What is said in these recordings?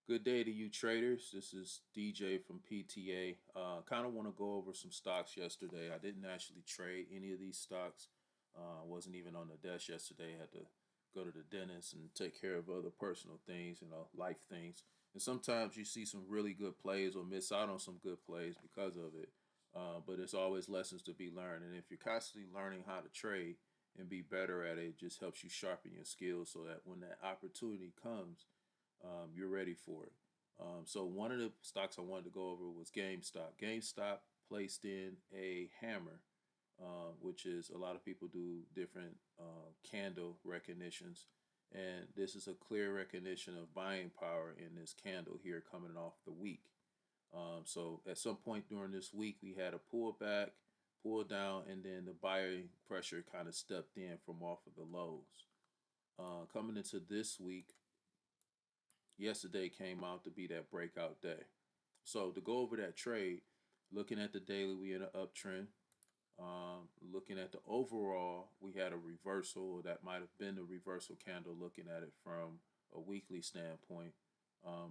Good day to you traders. This is DJ from PTA. Kind of want to go over some stocks yesterday. I didn't actually trade any of these stocks. Wasn't even on the desk yesterday. Had to go to the dentist and take care of other personal things, life things. And sometimes you see some really good plays or miss out on some good plays because of it. But it's always lessons to be learned. And if you're constantly learning how to trade and be better at it, it just helps you sharpen your skills so that when that opportunity comes, you're ready for it. So one of the stocks I wanted to go over was GameStop. GameStop placed in a hammer, which is a lot of people do different candle recognitions. And this is a clear recognition of buying power in this candle here coming off the week. So at some point during this week, we had a pullback, pull down, and then the buying pressure kind of stepped in from off of the lows. Coming into this week, yesterday came out to be that breakout day. So to go over that trade, looking at the daily, we in an uptrend. Looking at the overall, we had a reversal. That might have been the reversal candle looking at it from a weekly standpoint.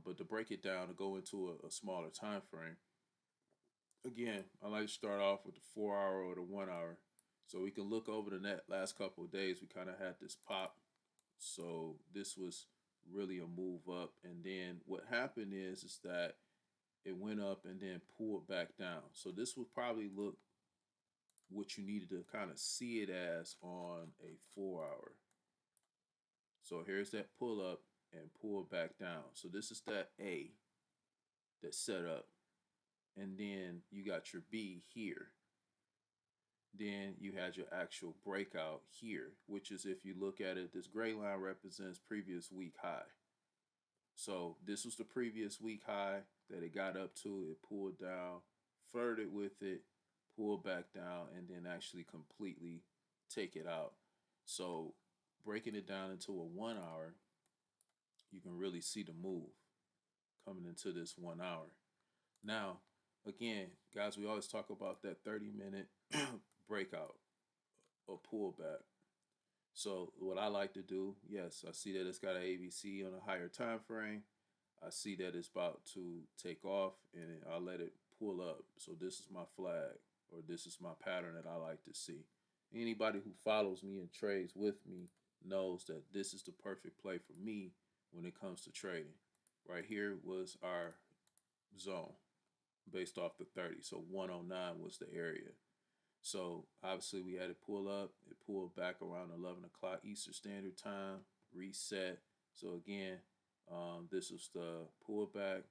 But to break it down, to go into a smaller time frame, again, I like to start off with the 4 hour or the 1 hour. So we can look over the last couple of days. We kind of had this pop. So this was really a move up. And then what happened is that it went up and then pulled back down. So this would probably look what you needed to kind of see it as on a 4 hour. So here's that pull up and pull back down. So this is that A that's set up. And then you got your B here. Then you had your actual breakout here, which is, if you look at it, this gray line represents previous week high. So this was the previous week high that it got up to. It pulled down, flirted with it, pulled back down, and then actually completely take it out. So breaking it down into a 1 hour, you can really see the move coming into this 1 hour. Now, again, guys, we always talk about that 30-minute breakout or pullback. So what I like to do, yes, I see that it's got an ABC on a higher time frame. I see that it's about to take off, and I'll let it pull up. So this is my flag, or this is my pattern that I like to see. Anybody who follows me and trades with me knows that this is the perfect play for me when it comes to trading. Right here was our zone based off the 30. So 109 was the area. So obviously we had it pull up. It pulled back around 11 o'clock Eastern Standard Time, reset. So again, this was the pullback,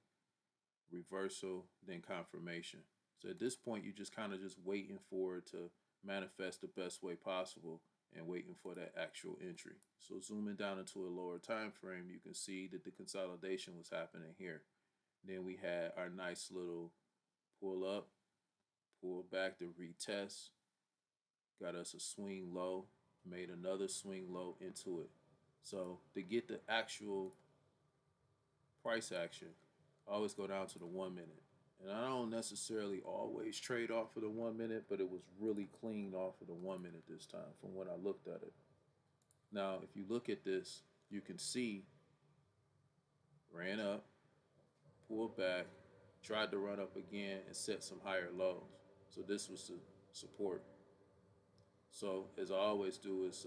reversal, then confirmation. So at this point, you're just kind of just waiting for it to manifest the best way possible and waiting for that actual entry. So zooming down into a lower time frame, you can see that the consolidation was happening here. Then we had our nice little pull up, pull back to retest, got us a swing low, made another swing low into it. So to get the actual price action, I always go down to the 1 minute. And I don't necessarily always trade off of the 1 minute, but it was really clean off of the 1 minute this time from when I looked at it. Now, if you look at this, you can see ran up, pulled back, tried to run up again, and set some higher lows. So this was the support. So as I always do is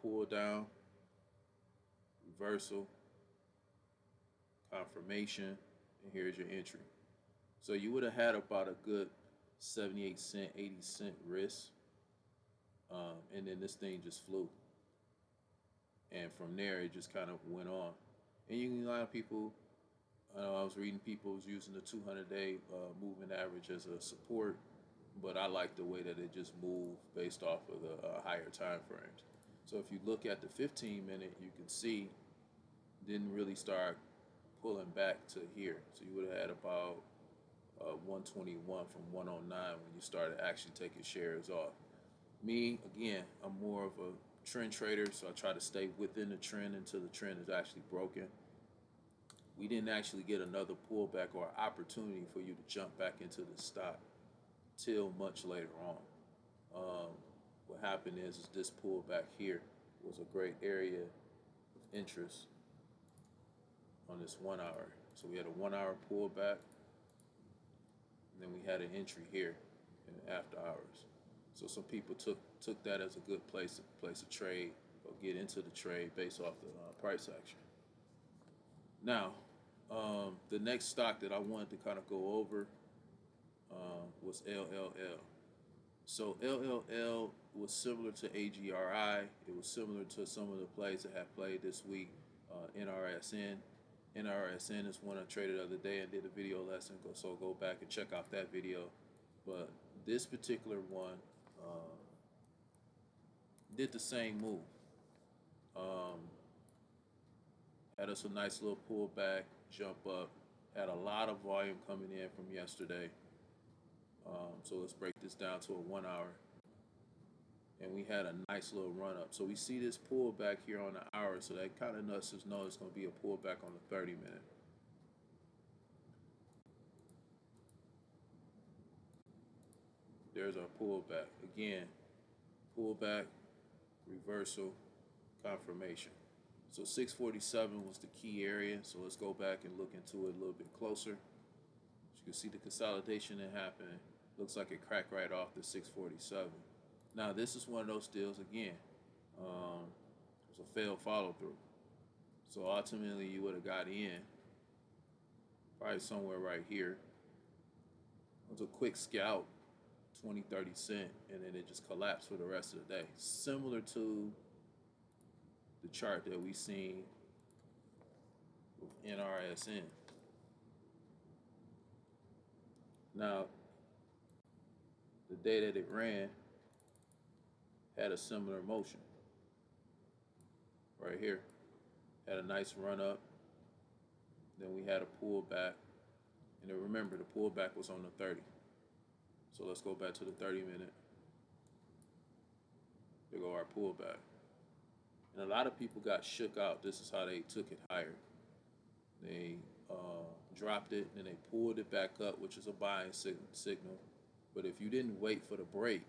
pull down, reversal, confirmation, and here's your entry. So you would have had about a good 78 cent, 80 cent risk, and then this thing just flew. And from there, it just kind of went on. And you can, a lot of people, I was reading people was using the 200-day moving average as a support, but I like the way that it just moved based off of the higher time frames. So if you look at the 15-minute, you can see didn't really start pulling back to here. So you would have had about 121 from 109 when you started actually taking shares off. Me, again, I'm more of a trend trader, so I try to stay within the trend until the trend is actually broken. We didn't actually get another pullback or opportunity for you to jump back into the stock till much later on. What happened is this pullback here was a great area of interest. on this 1 hour. So we had a 1 hour pullback, and then we had an entry here in after hours. So some people took that as a good place to trade or get into the trade based off the price action. Now, the next stock that I wanted to kind of go over was LLL. So LLL was similar to AGRI. It was similar to some of the plays that have played this week. NRSN. NRSN is one I traded the other day and did a video lesson. So go back and check out that video. But this particular one did the same move. Had us a nice little pullback, jump up. Had a lot of volume coming in from yesterday. So let's break this down to a 1 hour. And we had a nice little run up. So we see this pullback here on the hour. So that kind of lets us know it's going to be a pullback on the 30-minute. There's our pullback. Again, pullback, reversal, confirmation. So 647 was the key area. So let's go back and look into it a little bit closer. As you can see the consolidation that happened. Looks like it cracked right off the 647. Now this is one of those deals again. It was a failed follow through. So ultimately you would have got in probably somewhere right here. It was a quick scalp, 20, 30 cent, and then it just collapsed for the rest of the day. Similar to the chart that we seen with NRSN. Now, the day that it ran had a similar motion. Right here. Had a nice run up. Then we had a pullback. And then remember, the pullback was on the 30. So let's go back to the 30-minute. There go our pullback. And a lot of people got shook out. This is how they took it higher. They dropped it, and they pulled it back up, which is a buying signal. But if you didn't wait for the break,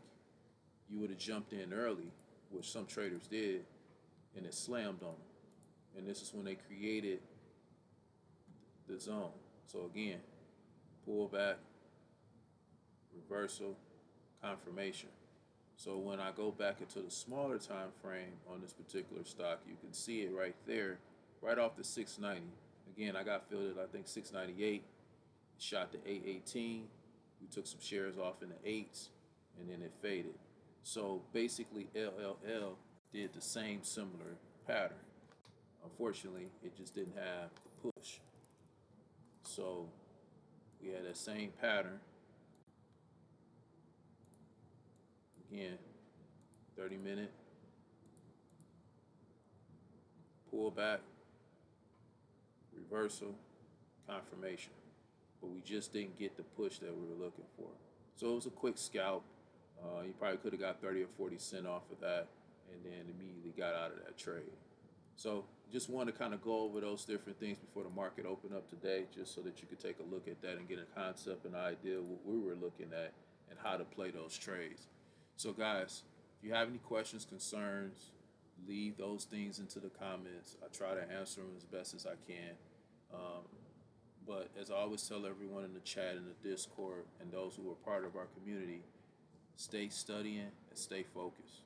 you would have jumped in early, which some traders did, and it slammed on them. And this is when they created the zone. So again, pullback, reversal, confirmation. So when I go back into the smaller time frame on this particular stock, you can see it right there, right off the 690. Again, I got filled at I think 698, shot to 818. We took some shares off in the 8s, and then it faded. So basically, LLL did the same similar pattern. Unfortunately, it just didn't have the push. So we had that same pattern. Again, 30-minute pullback, reversal, confirmation. But we just didn't get the push that we were looking for. So it was a quick scalp. You probably could have got 30 or 40 cents off of that and then immediately got out of that trade. So just want to kind of go over those different things before the market opened up today, just so that you could take a look at that and get a concept and idea of what we were looking at and how to play those trades. So guys, if you have any questions, concerns, leave those things into the comments. I try to answer them as best as I can. But as I always tell everyone in the chat, in the Discord, and those who are part of our community, stay studying and stay focused.